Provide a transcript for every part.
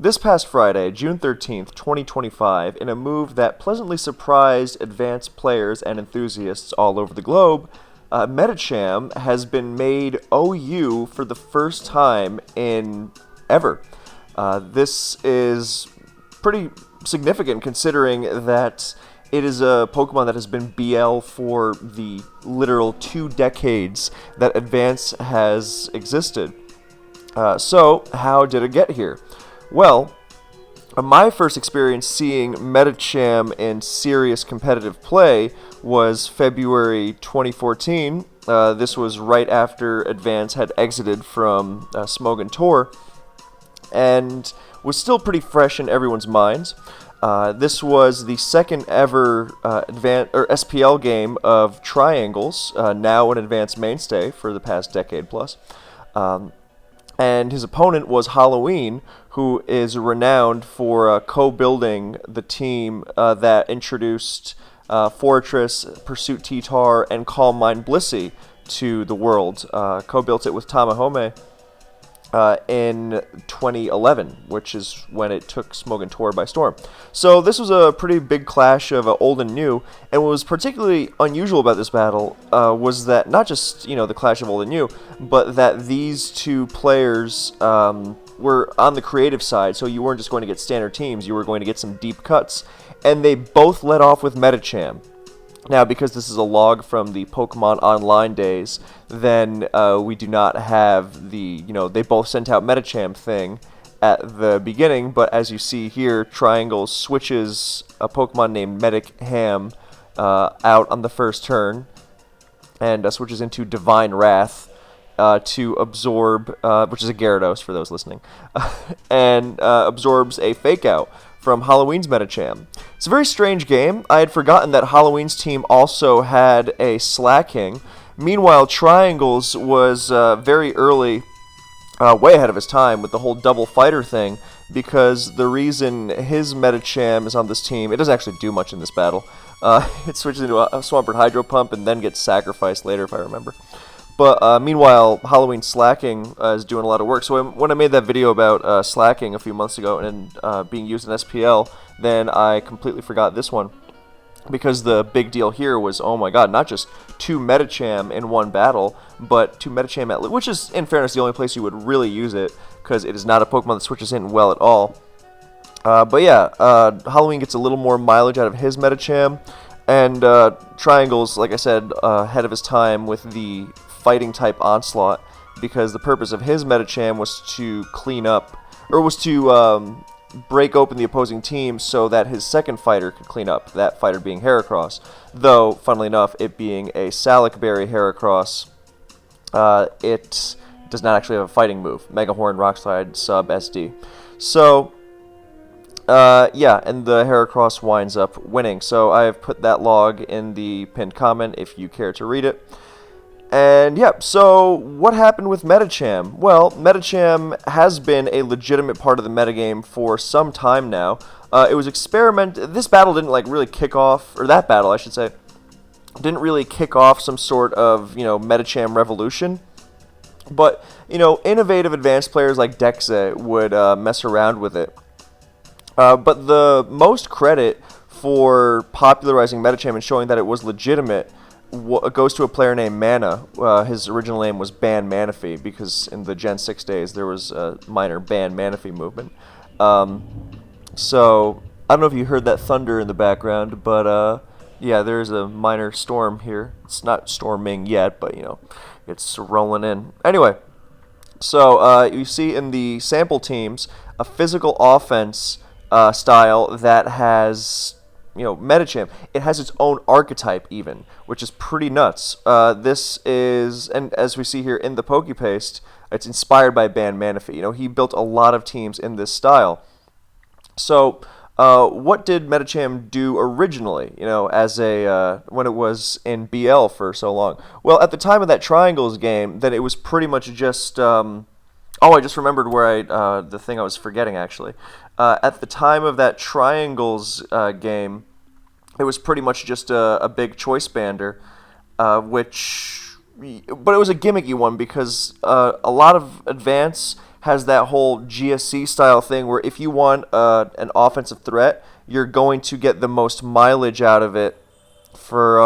This past Friday, June 13th, 2025, in a move that pleasantly surprised advanced players and enthusiasts all over the globe, Medicham has been made OU for the first time in ever. This is pretty significant considering that it is a Pokemon that has been BL for the literal 2 decades that Advance has existed. So, how did it get here? Well, my first experience seeing Medicham in serious competitive play was February 2014. This was right after Advance had exited from Smogon Tour, and was still pretty fresh in everyone's minds. This was the second ever SPL game of Triangles, now an Advanced mainstay for the past decade plus. And his opponent was Halloween, who is renowned for co-building the team that introduced Fortress, Pursuit T-Tar, and Calm Mind Blissey to the world. Co-built it with Tamahome in 2011, which is when it took Smogon Tour by storm. So this was a pretty big clash of old and new, and what was particularly unusual about this battle was that not just the clash of old and new, but that these two players were on the creative side, so you weren't just going to get standard teams, you were going to get some deep cuts, and they both led off with Medicham. Now, because this is a log from the Pokemon Online days, then we do not have the, they both sent out Medicham thing at the beginning, but as you see here, Triangle switches a Pokemon named Medicham out on the first turn, and switches into Divine Wrath to absorb, which is a Gyarados for those listening, and absorbs a Fake Out from Halloween's Metacham. It's a very strange game. I had forgotten that Halloween's team also had a Slacking. Meanwhile, Triangles was very early, way ahead of his time with the whole double fighter thing, because the reason his Metacham is on this team, it doesn't actually do much in this battle. It switches into a Swampert Hydro Pump and then gets sacrificed later, if I remember. But meanwhile, Halloween Slacking is doing a lot of work. So when I made that video about Slacking a few months ago and being used in SPL, then I completely forgot this one. Because the big deal here was, oh my god, not just 2 Medicham in one battle, but 2 Medicham at which is, in fairness, the only place you would really use it, because it is not a Pokemon that switches in well at all. But yeah, Halloween gets a little more mileage out of his Medicham, and Triangles, like I said, ahead of his time with the fighting type Onslaught, because the purpose of his Medicham was to clean up, or was to break open the opposing team so that his second fighter could clean up, that fighter being Heracross. Though, funnily enough, it being a Salic Berry Heracross, it does not actually have a fighting move. Mega Horn, Rock Slide, Sub, SD. So, yeah, and the Heracross winds up winning. So I have put that log in the pinned comment if you care to read it. And yeah, so what happened with Medicham? Well, Medicham has been a legitimate part of the metagame for some time now. It was this battle didn't really kick off, or that battle I should say, didn't really kick off some sort of, Medicham revolution. But, innovative advanced players like Dexa would mess around with it. But the most credit for popularizing Medicham and showing that it was legitimate goes to a player named Mana. His original name was Ban Manaphy, because in the Gen 6 days there was a minor Ban Manaphy movement. So, I don't know if you heard that thunder in the background, but yeah, there's a minor storm here. It's not storming yet, but it's rolling in. Anyway, so you see in the sample teams a physical offense style that has Medicham. It has its own archetype even, which is pretty nuts. This is, and as we see here in the Pokepaste, it's inspired by Ban Manaphy. He built a lot of teams in this style. So, what did Medicham do originally, as when it was in BL for so long? Well, at the time of that Triangles game, then it was pretty much just, I just remembered where the thing I was forgetting, actually. At the time of that Triangles game, it was pretty much just a big choice bander, but it was a gimmicky one because a lot of Advance has that whole GSC style thing where if you want an offensive threat, you're going to get the most mileage out of it for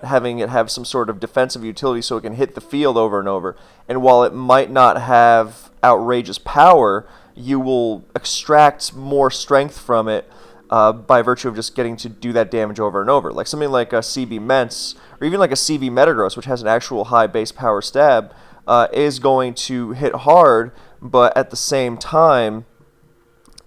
having it have some sort of defensive utility so it can hit the field over and over. And while it might not have outrageous power, you will extract more strength from it by virtue of just getting to do that damage over and over. Like something like a CB Ments, or even like a CV Metagross, which has an actual high base power stab, is going to hit hard, but at the same time,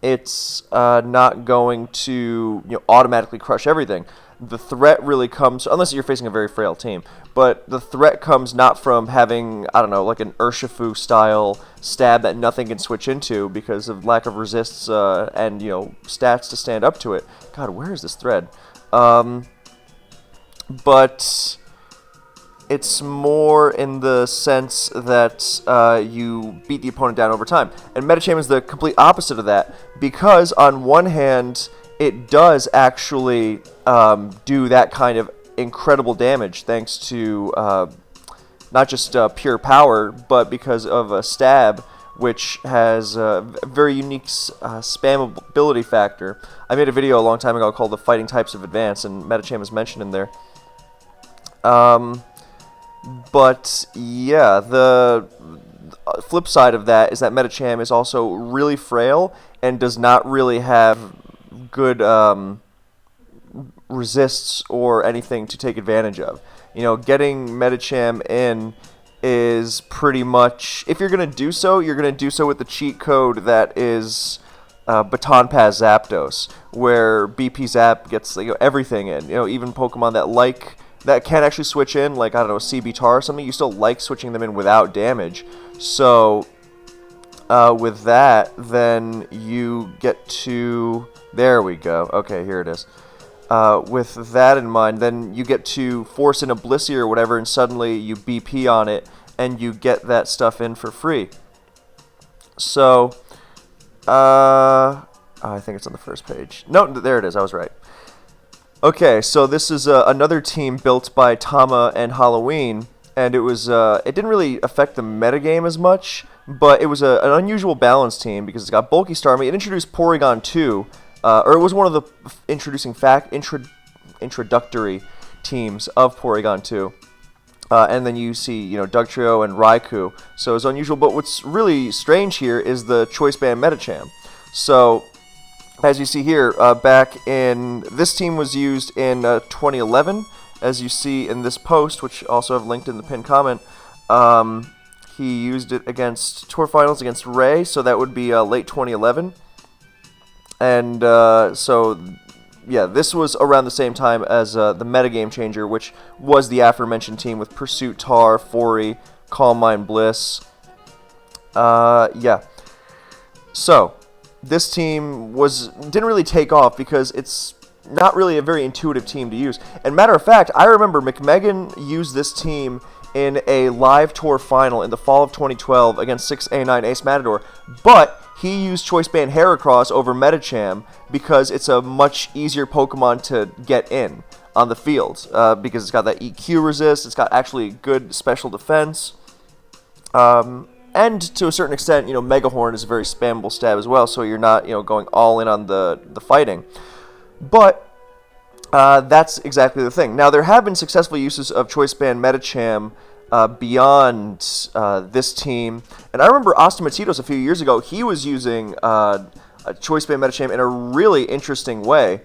it's not going to automatically crush everything. The threat really comes, unless you're facing a very frail team, but the threat comes not from having, I don't know, like an Urshifu style stab that nothing can switch into because of lack of resists and stats to stand up to it. God, where is this thread? But it's more in the sense that you beat the opponent down over time. And Medicham is the complete opposite of that, because on one hand, it does actually do that kind of incredible damage thanks to not just pure power, but because of a stab, which has a very unique spammability factor. I made a video a long time ago called The Fighting Types of Advance, and Medicham is mentioned in there. But yeah, the flip side of that is that Medicham is also really frail and does not really have good resists or anything to take advantage of. Getting Medicham in is pretty much, if you're going to do so, you're going to do so with the cheat code that is Baton Pass Zapdos, where BP Zap gets everything in. Even Pokemon that can actually switch in, like, I don't know, CB Tar or something, you still like switching them in without damage. So, with that, then you get to... There we go. Okay, here it is. With that in mind, then you get to force in a Blissey or whatever, and suddenly you BP on it, and you get that stuff in for free. So, I think it's on the first page. No, there it is. I was right. Okay, so this is another team built by Tama and Halloween, and it didn't really affect the metagame as much, but it was an unusual balance team because it's got Bulky Starmie. It introduced Porygon 2, or it was one of the introductory teams of Porygon 2. And then you see, Dugtrio and Raikou, so it's unusual. But what's really strange here is the Choice Band Metacham. So, as you see here, this team was used in 2011, as you see in this post, which also I've linked in the pinned comment. He used it against Tour Finals against Ray, so that would be late 2011. And so, yeah, this was around the same time as the metagame changer, which was the aforementioned team with Pursuit Tar, Fori, Calm Mind Bliss. Yeah. So, this team didn't really take off because it's not really a very intuitive team to use. And matter of fact, I remember McMegan used this team in a live tour final in the fall of 2012 against 6A9 Ace Matador, but he used Choice Band Heracross over Medicham because it's a much easier Pokemon to get in on the field because it's got that EQ resist, it's got actually good special defense. And to a certain extent, Megahorn is a very spammable stab as well, so you're not, going all in on the fighting. But that's exactly the thing. Now, there have been successful uses of Choice Band Medicham beyond this team. And I remember Astamatitos a few years ago, he was using a Choice Band Medicham in a really interesting way.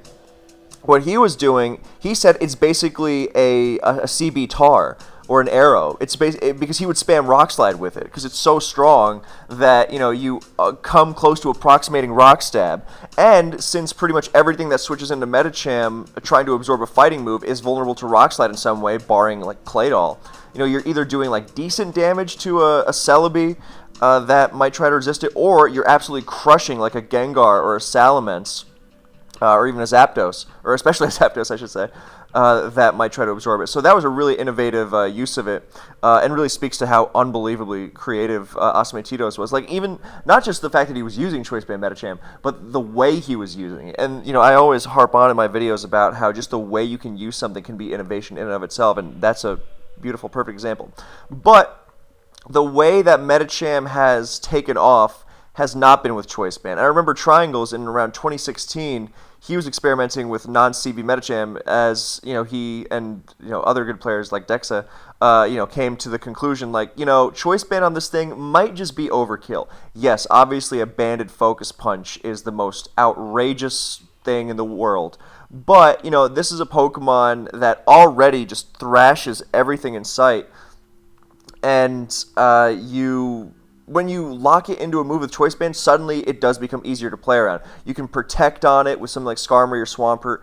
What he was doing, he said it's basically a CB Tar or an arrow. It's because he would spam Rock Slide with it because it's so strong that you come close to approximating Rock Stab. And since pretty much everything that switches into Medicham trying to absorb a fighting move is vulnerable to Rock Slide in some way, barring like Claydol, you're either doing like decent damage to a Celebi that might try to resist it, or you're absolutely crushing like a Gengar or a Salamence. Or even a Zapdos, or especially a Zapdos, I should say, that might try to absorb it. So that was a really innovative use of it, and really speaks to how unbelievably creative Astamatitos was. Like, even, not just the fact that he was using Choice Band Medicham, but the way he was using it. And, I always harp on in my videos about how just the way you can use something can be innovation in and of itself, and that's a beautiful, perfect example. But the way that Medicham has taken off has not been with choice band. I remember Triangles in around 2016. He was experimenting with non-CB Metacham as he and other good players like Dexa came to the conclusion like choice band on this thing might just be overkill. Yes, obviously a banded focus punch is the most outrageous thing in the world, but this is a Pokemon that already just thrashes everything in sight, and when you lock it into a move with Choice Band, suddenly it does become easier to play around. You can protect on it with something like Skarmory or Swampert.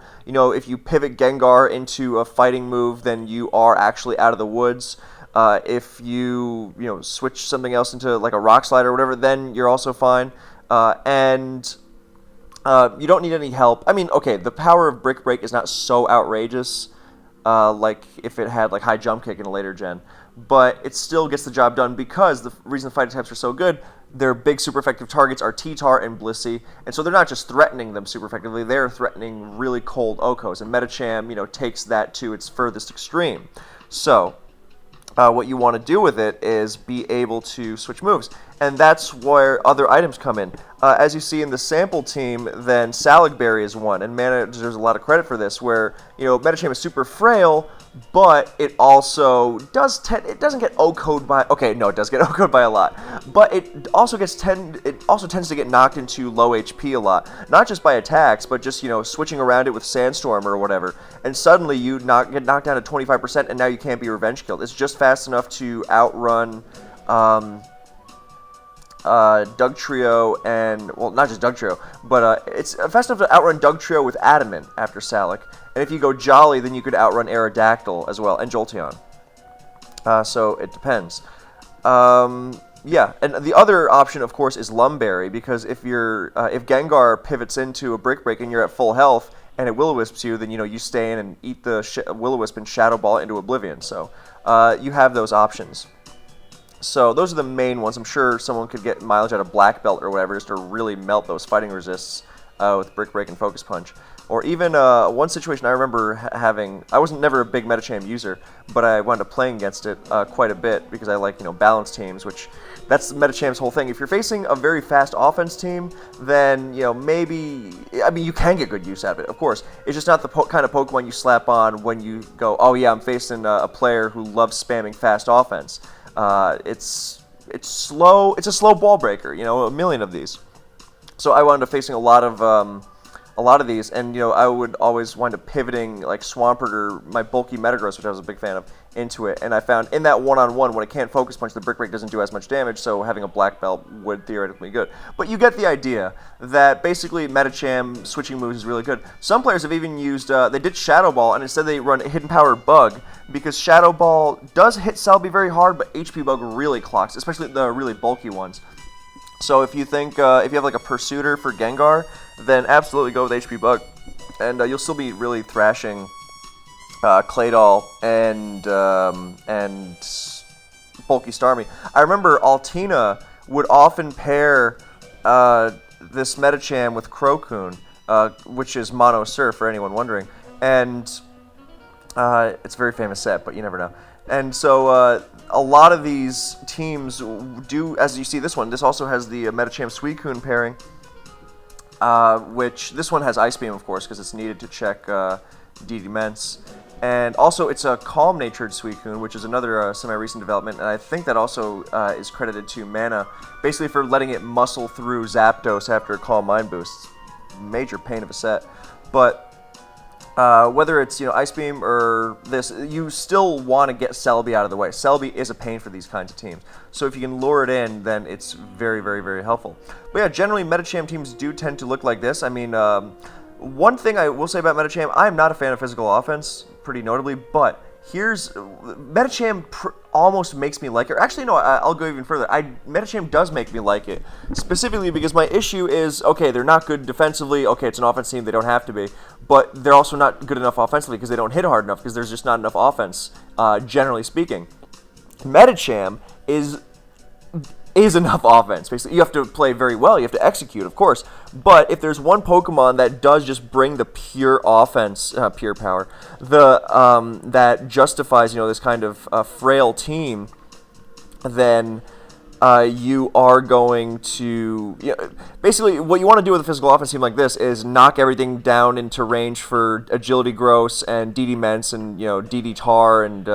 If you pivot Gengar into a fighting move, then you are actually out of the woods. If you switch something else into like a Rock Slide or whatever, then you're also fine. And you don't need any help. I mean, okay, the power of Brick Break is not so outrageous, like if it had like High Jump Kick in a later gen, but it still gets the job done because the reason the fighting types are so good, their big super effective targets are T-Tar and Blissey, and so they're not just threatening them super effectively, they're threatening really cold Okos, and Metacham, takes that to its furthest extreme. So, what you want to do with it is be able to switch moves, and that's where other items come in. As you see in the sample team, then Saligberry is one, and Mana deserves a lot of credit for this, where Metacham is super frail, but it also it doesn't get O-code by, okay, no, it does get O-code by a lot, but it also tends to get knocked into low HP a lot, not just by attacks, but just switching around it with Sandstorm or whatever, and suddenly you get knocked down to 25%, and now you can't be revenge killed. It's just fast enough to outrun Dugtrio and, well, not just Dugtrio, but it's fast enough to outrun Dugtrio with Adamant after Salic. And if you go Jolly, then you could outrun Aerodactyl as well, and Jolteon. So it depends. Yeah, and the other option, of course, is Lumberry, because if Gengar pivots into a Brick Break and you're at full health, and it Will-O-Wisps you, then you stay in and eat the Will-O-Wisp and Shadow Ball into Oblivion. So you have those options. So those are the main ones. I'm sure someone could get mileage out of Black Belt or whatever just to really melt those fighting resists with Brick Break and Focus Punch. Or even one situation I remember having, I wasn't never a big Metacham user, but I wound up playing against it quite a bit because I like balanced teams, which that's Metacham's whole thing. If you're facing a very fast offense team, then maybe, I mean, you can get good use out of it, of course. It's just not the kind of Pokemon you slap on when you go, oh yeah, I'm facing a player who loves spamming fast offense. It's slow. It's a slow ball breaker. A million of these. So I wound up facing a lot of these, and I would always wind up pivoting like Swampert or my bulky Metagross, which I was a big fan of, into it. And I found in that one-on-one, when it can't focus punch, the Brick Break doesn't do as much damage. So having a Black Belt would theoretically be good. But you get the idea that basically Metacham switching moves is really good. Some players have even used they did Shadow Ball, and instead they run Hidden Power Bug, because Shadow Ball does hit Celebi very hard, but HP Bug really clocks, especially the really bulky ones. So if you think, if you have like a Pursuiter for Gengar, then absolutely go with HP Bug, and you'll still be really thrashing Claydol and bulky Starmie. I remember Altina would often pair this Metacham with Crocoon, which is Mono Surf for anyone wondering, and it's a very famous set, but you never know. And so a lot of these teams do, as you see this one, this also has the Metacham Suicune pairing, which this one has Ice Beam, of course, because it's needed to check DD Ments. And also it's a calm-natured Suicune, which is another semi-recent development, and I think that also is credited to Mana, basically for letting it muscle through Zapdos after a Calm Mind boost. Major pain of a set. But whether it's Ice Beam or this, you still want to get Celebi out of the way. Celebi is a pain for these kinds of teams. So if you can lure it in, then it's very, very, very helpful. But yeah, generally Metacham teams do tend to look like this. I mean, one thing I will say about Metacham, I am not a fan of physical offense, pretty notably, but here's Metacham almost makes me like it. Actually, no, I'll go even further. Metacham does make me like it, specifically because my issue is, okay, they're not good defensively. Okay, it's an offense team, they don't have to be, but they're also not good enough offensively because they don't hit hard enough because there's just not enough offense, generally speaking. Metacham is enough offense. Basically, you have to play very well. You have to execute, of course. But if there's one Pokemon that does just bring the pure offense, pure power, that justifies this kind of frail team, then you are going to basically what you want to do with a physical offense team like this is knock everything down into range for Agility Gross and DD Ments and DD Tar and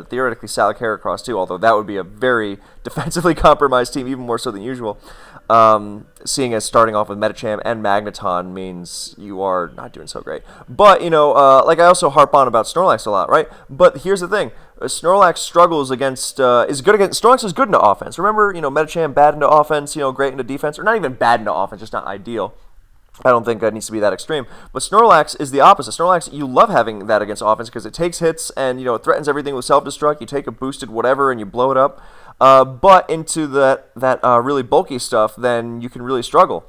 theoretically Salic Heracross too, although that would be a very defensively compromised team, even more so than usual. Seeing as starting off with Medicham and Magneton means you are not doing so great. But, like I also harp on about Snorlax a lot, right? But here's the thing. Snorlax struggles against, Snorlax is good into offense. Remember, Medicham bad into offense, great into defense, or not even bad into offense, just not ideal. I don't think it needs to be that extreme. But Snorlax is the opposite. Snorlax, you love having that against offense because it takes hits and, it threatens everything with self-destruct. You take a boosted whatever and you blow it up. But into that really bulky stuff, then you can really struggle.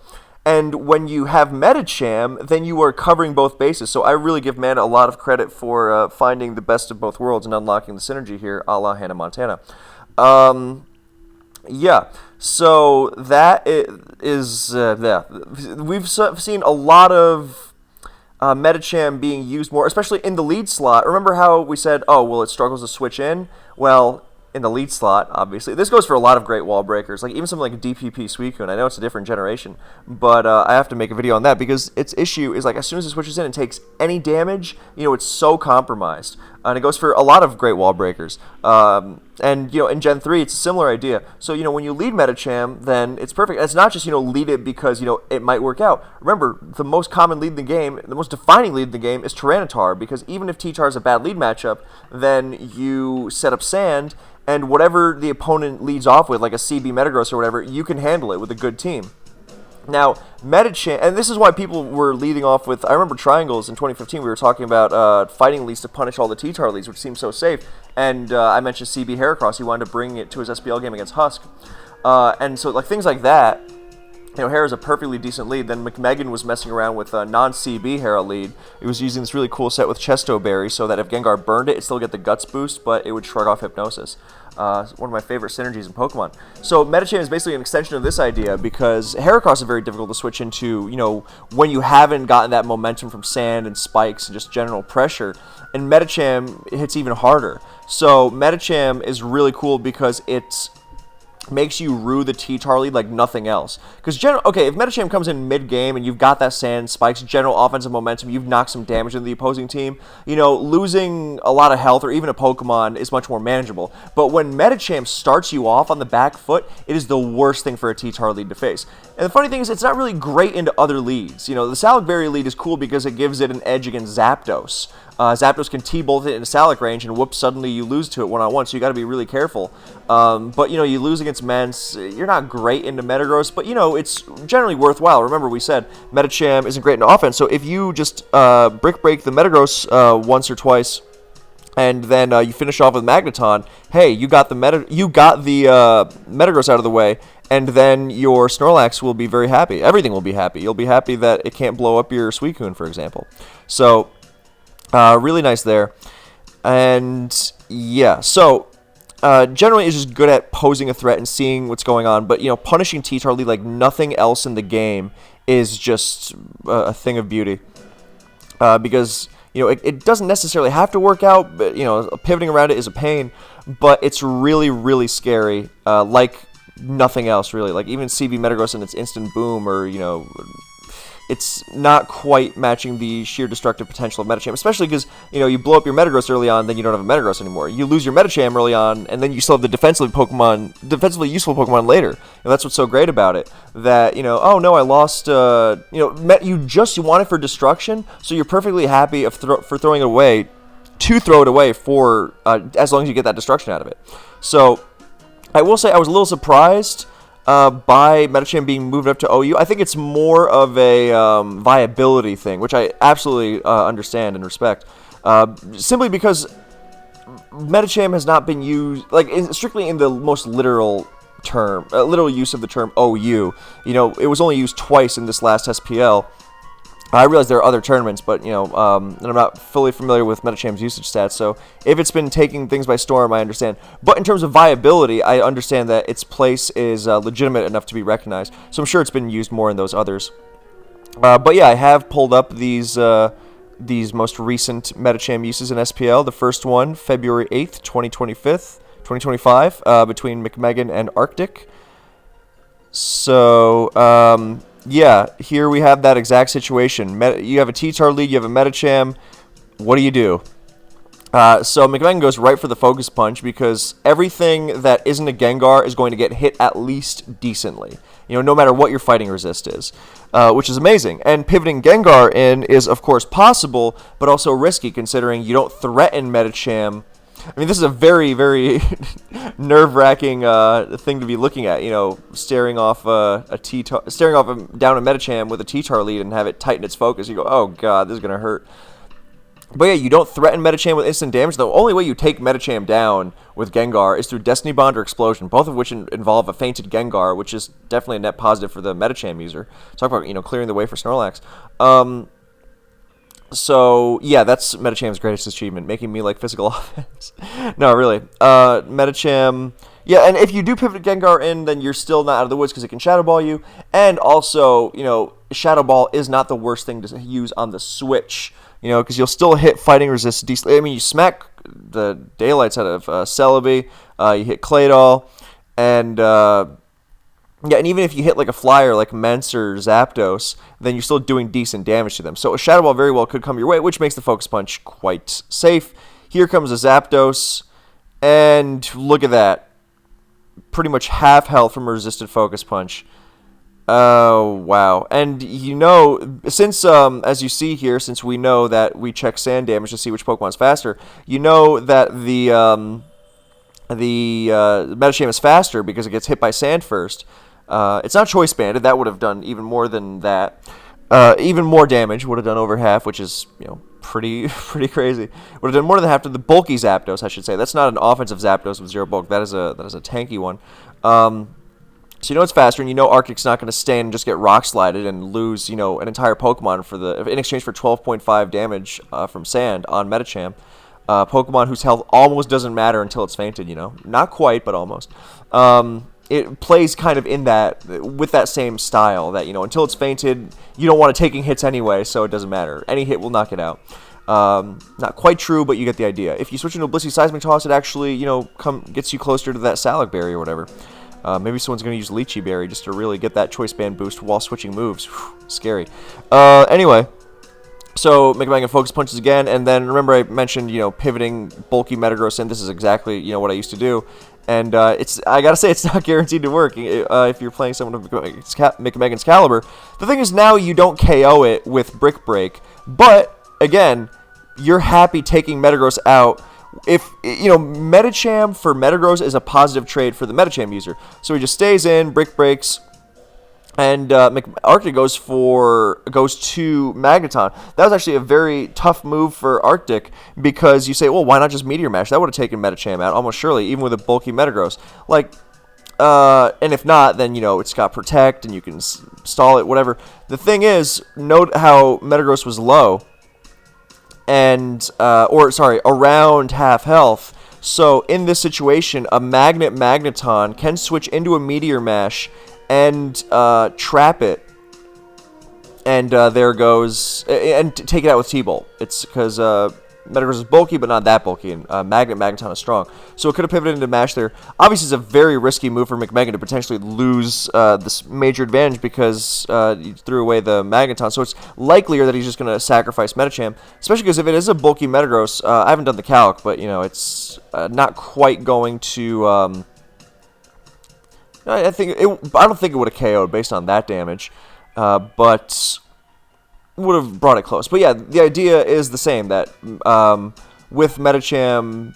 And when you have Medicham, then you are covering both bases. So I really give Mana a lot of credit for finding the best of both worlds and unlocking the synergy here, a la Hannah Montana. Yeah, so that is we've seen a lot of Medicham being used more, especially in the lead slot. Remember how we said, oh, well, it struggles to switch in? Well, in the lead slot, obviously. This goes for a lot of great wall breakers, like even something like DPP Suicune. I know it's a different generation, but I have to make a video on that because its issue is like as soon as it switches in and takes any damage, it's so compromised. And it goes for a lot of great wall breakers. And, in Gen 3, it's a similar idea. So, when you lead Medicham, then it's perfect. And it's not just, lead it because, it might work out. Remember, the most common lead in the game, the most defining lead in the game is Tyranitar, because even if T-Tar is a bad lead matchup, then you set up Sand, and whatever the opponent leads off with, like a CB Metagross or whatever, you can handle it with a good team. Now, Medicham, and this is why people were leading off with, I remember Triangles in 2015, we were talking about fighting leads to punish all the T-Tar leads, which seems so safe, and I mentioned CB Heracross, he wanted to bring it to his SPL game against Husk, and so like things like that, Hera's a perfectly decent lead. Then McMegan was messing around with a non-CB Hera lead. He was using this really cool set with Chesto Berry so that if Gengar burned it, it'd still get the Guts boost, but it would shrug off Hypnosis. One of my favorite synergies in Pokemon. So Medicham is basically an extension of this idea because Heracross is very difficult to switch into, when you haven't gotten that momentum from Sand and Spikes and just general pressure. And Medicham hits even harder. So Medicham is really cool because it's makes you rue the T-Tar lead like nothing else. Because, if Medicham comes in mid-game and you've got that Sand, Spikes, general offensive momentum, you've knocked some damage into the opposing team, losing a lot of health or even a Pokemon is much more manageable. But when Medicham starts you off on the back foot, it is the worst thing for a T-Tar lead to face. And the funny thing is, it's not really great into other leads. The Salic Berry lead is cool because it gives it an edge against Zapdos. Zapdos can T-bolt it in Salic range, and whoops, suddenly you lose to it one-on-one, so you got to be really careful. But, you lose against Ments, you're not great into Metagross, but, it's generally worthwhile. Remember, we said Medicham isn't great into offense, so if you just brick break the Metagross once or twice, and then you finish off with Magneton, hey, you got the Metagross out of the way, and then your Snorlax will be very happy. Everything will be happy. You'll be happy that it can't blow up your Suicune, for example. So really nice there. And yeah, so generally it's just good at posing a threat and seeing what's going on, but punishing T-Tar lead like nothing else in the game is just a thing of beauty. Because it doesn't necessarily have to work out, but pivoting around it is a pain, but it's really, really scary, like nothing else really. Like even CB Metagross and its instant boom, or it's not quite matching the sheer destructive potential of Medicham, especially because, you blow up your Metagross early on, then you don't have a Metagross anymore. You lose your Medicham early on, and then you still have the defensively useful Pokemon later. And that's what's so great about it, that, oh no, I lost, you just want it for destruction, so you're perfectly happy for throwing it away, to throw it away for, as long as you get that destruction out of it. So, I will say I was a little surprised by Metacham being moved up to OU. I think it's more of a viability thing, which I absolutely understand and respect. Simply because Metacham has not been used, strictly in the most literal use of the term OU. It was only used twice in this last SPL. I realize there are other tournaments, but, and I'm not fully familiar with Metacham's usage stats, so if it's been taking things by storm, I understand. But in terms of viability, I understand that its place is legitimate enough to be recognized, so I'm sure it's been used more in those others. But yeah, I have pulled up these most recent Metacham uses in SPL. The first one, February 8th, 2025, 2025, between McMegan and Arctic. So, yeah, here we have that exact situation. You have a T-Tar lead, you have a Metacham. What do you do? So McMegan goes right for the focus punch because everything that isn't a Gengar is going to get hit at least decently. No matter what your fighting resist is, which is amazing. And pivoting Gengar in is, of course, possible, but also risky considering you don't threaten Medicham. I mean, this is a very, very nerve-wracking thing to be looking at. Staring off down a Medicham with a T-Tar lead and have it tighten its focus. You go, oh god, this is gonna hurt. But yeah, you don't threaten Medicham with instant damage. The only way you take Medicham down with Gengar is through Destiny Bond or Explosion, both of which involve a fainted Gengar, which is definitely a net positive for the Medicham user. Talk about clearing the way for Snorlax. So yeah, that's Metacham's greatest achievement, making me like physical offense. No, really, Medicham. Yeah, and if you do pivot Gengar in, then you're still not out of the woods because it can Shadow Ball you, and also Shadow Ball is not the worst thing to use on the Switch. Because you'll still hit fighting resist decently. I mean, you smack the daylights out of Celebi, you hit Claydol, and and even if you hit like a flyer like Mence or Zapdos, then you're still doing decent damage to them. So a Shadow Ball very well could come your way, which makes the Focus Punch quite safe. Here comes a Zapdos, and look at that. Pretty much half health from a resisted Focus Punch. Oh, wow. And since, as you see here, since we know that we check sand damage to see which Pokemon's faster, that the Metacham is faster because it gets hit by sand first. It's not choice banded. That would have done even more than that. Even more damage, would have done over half, which is, pretty crazy. Would have done more than half to the bulky Zapdos, I should say. That's not an offensive Zapdos with 0 bulk. That is a tanky one. So it's faster, and Arctic's not going to stand and just get rock slided and lose, an entire Pokemon in exchange for 12.5 damage from Sand on Metacham. Pokemon whose health almost doesn't matter until it's fainted, Not quite, but almost. It plays kind of with that same style that, until it's fainted, you don't want it taking hits anyway, so it doesn't matter. Any hit will knock it out. Not quite true, but you get the idea. If you switch into a Blissey Seismic Toss, it actually, gets you closer to that Salac Berry or whatever. Maybe someone's going to use Lychee Berry just to really get that Choice Band boost while switching moves. Whew, scary. Anyway, so McMegan Focus Punches again, and then remember I mentioned, pivoting bulky Metagross in. This is exactly, what I used to do. And I gotta say, it's not guaranteed to work if you're playing someone of McMegan's caliber. The thing is, now you don't KO it with Brick Break, but, again, you're happy taking Metagross out. If Medicham for Metagross is a positive trade for the Medicham user, so he just stays in, Brick Breaks, and Arctic goes to Magneton. That was actually a very tough move for Arctic because you say, well, why not just Meteor Mash? That would have taken Medicham out almost surely, even with a bulky Metagross. And if not, then it's got Protect and you can stall it, whatever. The thing is, note how Metagross was low. Around half health. So in this situation, a Magneton can switch into a Meteor Mash and trap it. And there goes, and take it out with T-Bolt. It's because Metagross is bulky, but not that bulky, and Magneton is strong. So it could have pivoted into Mash there. Obviously, it's a very risky move for McMegan to potentially lose this major advantage because he threw away the Magneton. So it's likelier that he's just going to sacrifice Metacham, especially because if it is a bulky Metagross, I haven't done the calc, but it's not quite going to. I don't think it would have KO'd based on that damage, but would have brought it close. But yeah, the idea is the same, that with Metacham,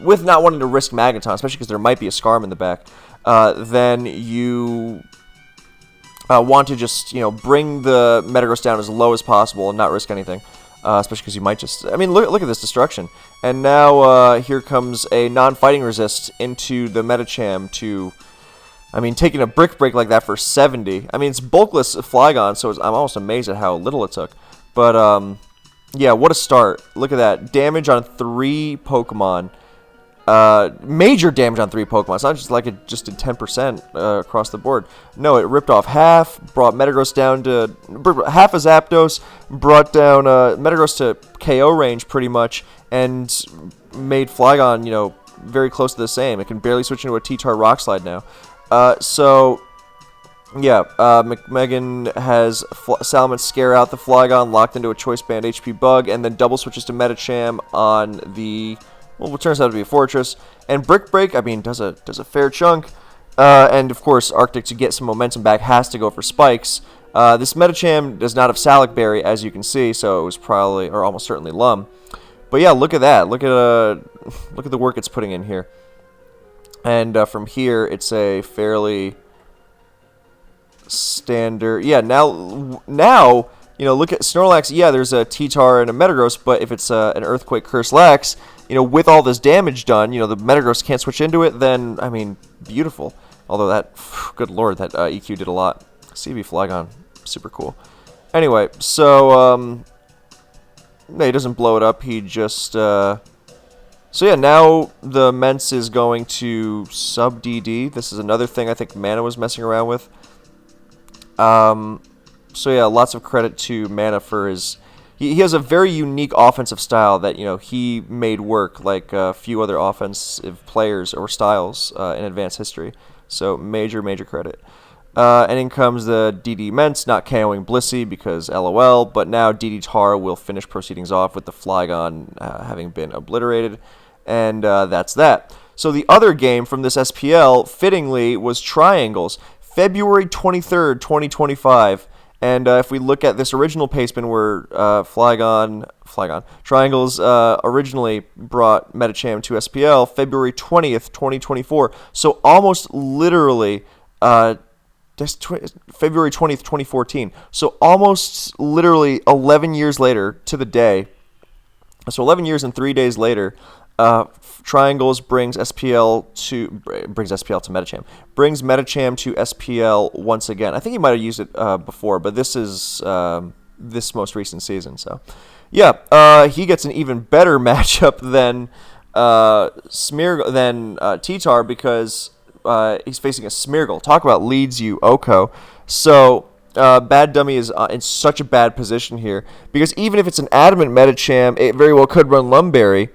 with not wanting to risk Magneton, especially because there might be a Scarm in the back, then you want to just, bring the Metagross down as low as possible and not risk anything, especially because you might just, look at this destruction. And now here comes a non-fighting resist into the Metacham to, taking a Brick Break like that for 70. It's bulkless Flygon, so I'm almost amazed at how little it took. But, yeah, what a start. Look at that. Damage on 3 Pokemon. Major damage on 3 Pokemon. It's not just like it just did 10% across the board. No, it ripped off half, brought Metagross down to half a Zapdos, brought down Metagross to KO range pretty much, and made Flygon, very close to the same. It can barely switch into a T-Tar Rock Slide now. So, yeah, McMegan has Salamence scare out the Flygon, locked into a Choice Band HP Bug, and then double switches to Metacham on the, well, what turns out to be a Fortress. And Brick Break, I mean, does a fair chunk. And, of course, Arctic, to get some momentum back, has to go for Spikes. This Metacham does not have Salac Berry, as you can see, so it was probably, or almost certainly, Lum. But yeah, look at that. Look at the work it's putting in here. And from here, it's a fairly standard. Yeah, now you know, look at Snorlax. Yeah, there's a T-Tar and a Metagross, but if it's an Earthquake Curse Lax, you know, with all this damage done, you know, the Metagross can't switch into it. Then, I mean, beautiful. Although that, good lord, that EQ did a lot. CV Flygon, super cool. Anyway, so no, he doesn't blow it up. He just so yeah, now the Mence is going to sub DD. This is another thing I think Mana was messing around with. So yeah, lots of credit to Mana for his. He has a very unique offensive style that, you know, he made work like a few other offensive players or styles in advanced history. So major credit. And in comes the DD Mence, not KOing Blissey because LOL, but now DD Tar will finish proceedings off with the Flygon having been obliterated, and that's that. So the other game from this SPL, fittingly, was Triangles, February 23rd, 2025, and if we look at this original pacement where Triangles originally brought Medicham to SPL, February 20th, 2024, so almost literally... February 20th, 2014. So almost literally 11 years later to the day. So 11 years and 3 days later, Triangles brings SPL to Metacham. Brings Metacham to SPL once again. I think he might have used it before, but this is this most recent season. So yeah, he gets an even better matchup than T-Tar because he's facing a Smeargle. Talk about leads you, Oko. So, Bad Dummy is in such a bad position here, because even if it's an Adamant Metacham, it very well could run Lumberry,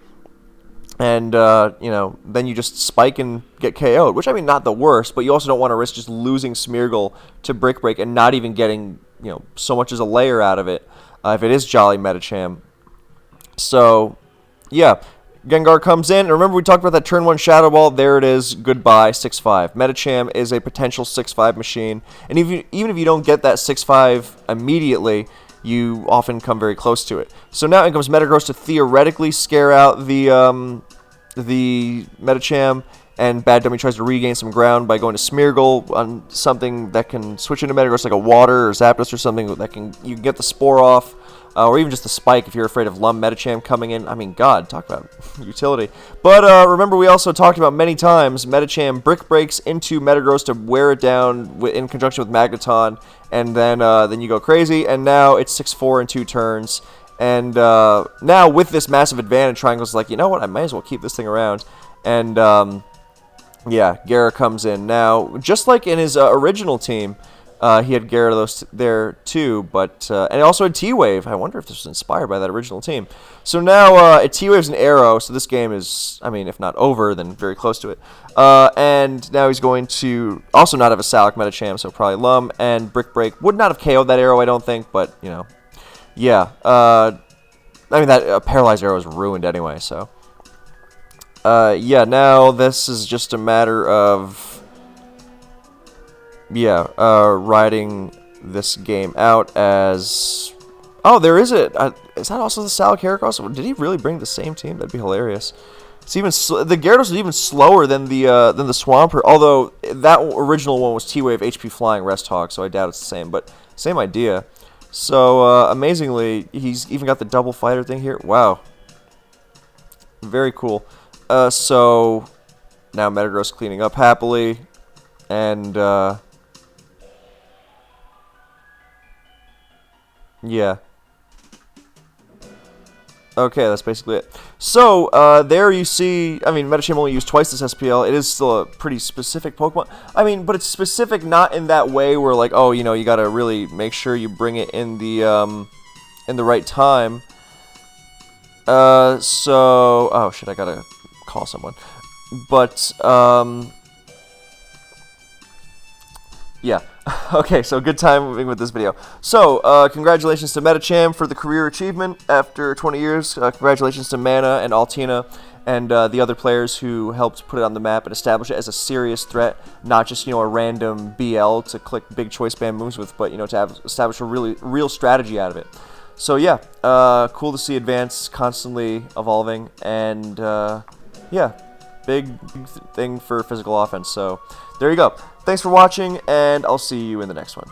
and, you know, then you just spike and get KO'd, which, I mean, not the worst, but you also don't want to risk just losing Smeargle to Brick Break and not even getting, you know, so much as a layer out of it, if it is Jolly Metacham. So, yeah. Gengar comes in, and remember we talked about that turn 1 Shadow Ball, there it is, goodbye, 6-5. Metacham is a potential 6-5 machine, and even if you don't get that 6-5 immediately, you often come very close to it. So now in comes Metagross to theoretically scare out the Metacham, and Bad Dummy tries to regain some ground by going to Smeargle on something that can switch into Metagross, like a Water or Zapdos or something that you can get the Spore off. Or even just a Spike if you're afraid of Lum Metacham coming in. I mean, God, talk about utility. But remember, we also talked about many times, Metacham Brick Breaks into Metagross to wear it down in conjunction with Magneton, and then you go crazy, and now it's 6-4 in 2 turns. And now with this massive advantage, Triangle's like, you know what, I might as well keep this thing around. And yeah, Gara comes in. Now, just like in his original team, he had Gyarados there too, but and also had T-Wave. I wonder if this was inspired by that original team. So now T-Wave's an Arrow, so this game is, I mean, if not over, then very close to it. And now he's going to also not have a Salac Metacham, so probably Lum, and Brick Break would not have KO'd that Arrow, I don't think, but, you know, yeah. I mean, that Paralyzed Arrow is ruined anyway, so. Yeah, now this is just a matter of... yeah, riding this game out as... oh, there is it. Is that also the Salac Heracross? Did he really bring the same team? That'd be hilarious. It's even the Gyarados is even slower than the Swampert, although that original one was T-Wave HP Flying Rest Hog, so I doubt it's the same, but same idea. So, amazingly, he's even got the double fighter thing here. Wow. Very cool. So, now Metagross cleaning up happily, and, yeah. Okay, that's basically it. So, there you see, I mean, Metacham only used twice this SPL. It is still a pretty specific Pokemon. I mean, but it's specific not in that way where, like, oh, you know, you gotta really make sure you bring it in the right time. So, oh shit, I gotta call someone. But, yeah. Okay, so good timing with this video. So, congratulations to Metacham for the career achievement after 20 years. Congratulations to Mana and Altina and the other players who helped put it on the map and establish it as a serious threat, not just, a random BL to click big choice band moves with, but, to have establish a really real strategy out of it. So, yeah, cool to see Advance constantly evolving, and, yeah, big thing for physical offense. So, there you go. Thanks for watching, and I'll see you in the next one.